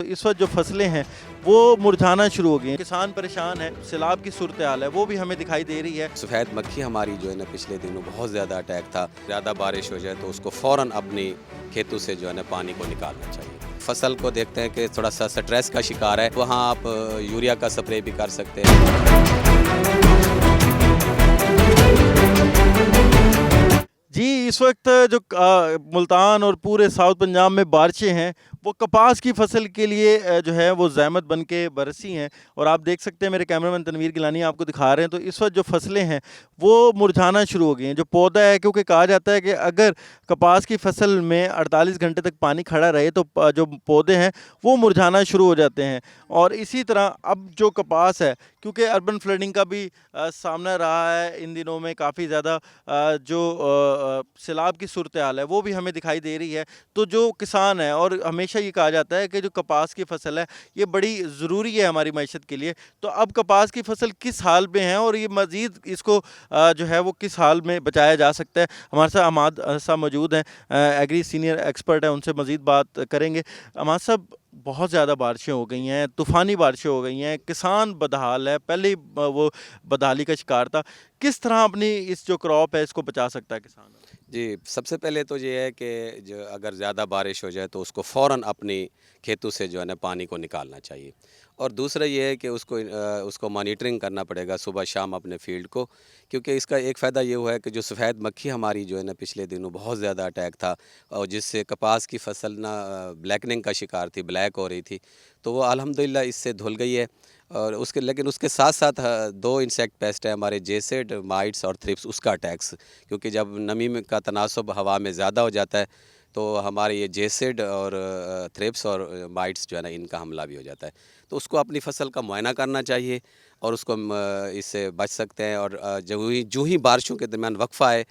इस वक्त जो फसलें हैं वो मुरझाना शुरू हो गई हैं। किसान परेशान है, सैलाब की सूरत हाल है वो भी हमें दिखाई दे रही है। सफ़ेद मक्खी हमारी जो है ना पिछले दिनों बहुत ज़्यादा अटैक था। ज़्यादा बारिश हो जाए तो उसको फ़ौरन अपनी खेतों से जो है ना पानी को निकालना चाहिए। फसल को देखते हैं कि थोड़ा सा स्ट्रेस का शिकार है, वहाँ आप यूरिया का स्प्रे भी कर सकते हैं। जी, इस वक्त जो मुल्तान और पूरे साउथ पंजाब में बारिशें हैं वो कपास की फसल के लिए जो है वो ज़हमत बन के बरसी हैं। और आप देख सकते हैं, मेरे कैमरामैन तनवीर गिलानी आपको दिखा रहे हैं, तो इस वक्त जो फसलें हैं वो मुरझाना शुरू हो गई हैं। जो पौधा है, क्योंकि कहा जाता है कि अगर कपास की फसल में 48 घंटे तक पानी खड़ा रहे तो जो पौधे हैं वो मुरझाना शुरू हो जाते हैं। और इसी तरह अब जो कपास है, क्योंकि अर्बन फ्लडिंग का भी सामना रहा है इन दिनों में, काफ़ी ज़्यादा जो सैलाब की सूरत हाल है वो भी हमें दिखाई दे रही है। तो जो किसान है, और हमेशा ये कहा जाता है कि जो कपास की फसल है ये बड़ी ज़रूरी है हमारी मईशत के लिए, तो अब कपास की फसल किस हाल में है और ये मज़ीद इसको जो है वो किस हाल में बचाया जा सकता है। हमारे साथ अमाद साहब मौजूद हैं, एग्री सीनियर एक्सपर्ट हैं, उनसे मज़ीद बात करेंगे। अमाद साहब, बहुत ज़्यादा बारिशें हो गई हैं, तूफ़ानी बारिशें हो गई हैं, किसान बदहाल है, पहले ही वो बदहाली का शिकार था। किस तरह अपनी इस जो क्रॉप है इसको बचा सकता है किसान? जी, सबसे पहले तो ये है कि जो अगर ज़्यादा बारिश हो जाए तो उसको फ़ौरन अपनी खेतों से जो है ना पानी को निकालना चाहिए। और दूसरा ये है कि उसको मॉनिटरिंग करना पड़ेगा सुबह शाम अपने फ़ील्ड को, क्योंकि इसका एक फ़ायदा ये हुआ है कि जो सफ़ेद मक्खी हमारी जो है ना पिछले दिनों बहुत ज़्यादा अटैक था, और जिससे कपास की फसल ना ब्लैकनिंग का शिकार थी, ब्लैक हो रही थी, तो वो अल्हम्दुलिल्लाह इससे धुल गई है। और लेकिन उसके साथ-साथ 2 इंसेक्ट पेस्ट है हमारे, जेसिड, माइट्स और थ्रिप्स, उसका अटैक्स, क्योंकि जब नमी में का तनासुब हवा में ज़्यादा हो जाता है तो हमारे ये जेसिड और थ्रिप्स और माइट्स जो है ना इनका हमला भी हो जाता है। तो उसको अपनी फसल का मुआयना करना चाहिए और उसको इससे बच सकते हैं। और जो ही बारिशों के दरमियान वक्फ़ा है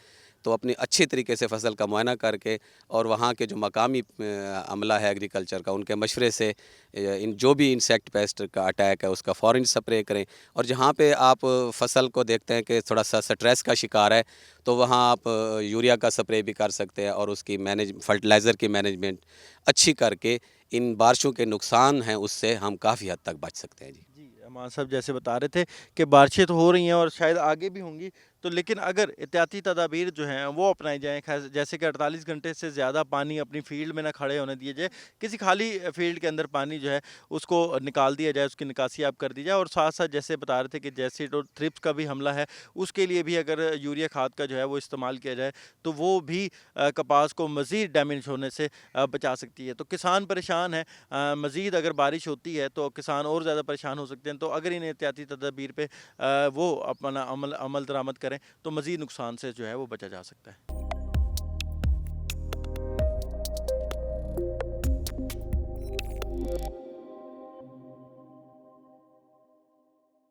तो अपनी अच्छी तरीके से फसल का मुआयना करके और वहाँ के जो मकामी अमला है एग्रीकल्चर का, उनके मशवरे से इन जो भी इंसेक्ट पेस्ट का अटैक है उसका फ़ौरन स्प्रे करें। और जहाँ पे आप फसल को देखते हैं कि थोड़ा सा स्ट्रेस का शिकार है तो वहाँ आप यूरिया का स्प्रे भी कर सकते हैं और उसकी फर्टिलाइज़र की मैनेजमेंट अच्छी करके इन बारिशों के नुकसान हैं उससे हम काफ़ी हद तक बच सकते हैं। जी। जी, अमान साहब जैसे बता रहे थे कि बारिशें तो हो रही हैं और शायद आगे भी होंगी, तो लेकिन अगर एहतियाती तदाबीर जो हैं वो अपनाई जाएँ, ख़ास जैसे कि 48 घंटे से ज़्यादा पानी अपनी फ़ील्ड में ना खड़े होने दिया जाए, किसी खाली फ़ील्ड के अंदर पानी जो है उसको निकाल दिया जाए, उसकी निकासी आप कर दी जाए। और साथ-साथ जैसे बता रहे थे कि जेसिड और थ्रिप्स का भी हमला है, उसके लिए भी अगर यूरिया खाद का जो है वो इस्तेमाल किया जाए, तो वो भी कपास को मज़ीद डैमेज होने से बचा सकती है। तो किसान परेशान है, मज़ीद अगर बारिश होती है तो किसान और ज़्यादा परेशान हो सकते हैं। तो अगर इन एहतियाती तदाबीर पे वो अपना अमल अमल दरामद करें तो मज़ीद नुकसान से जो है वो बचा जा सकता है।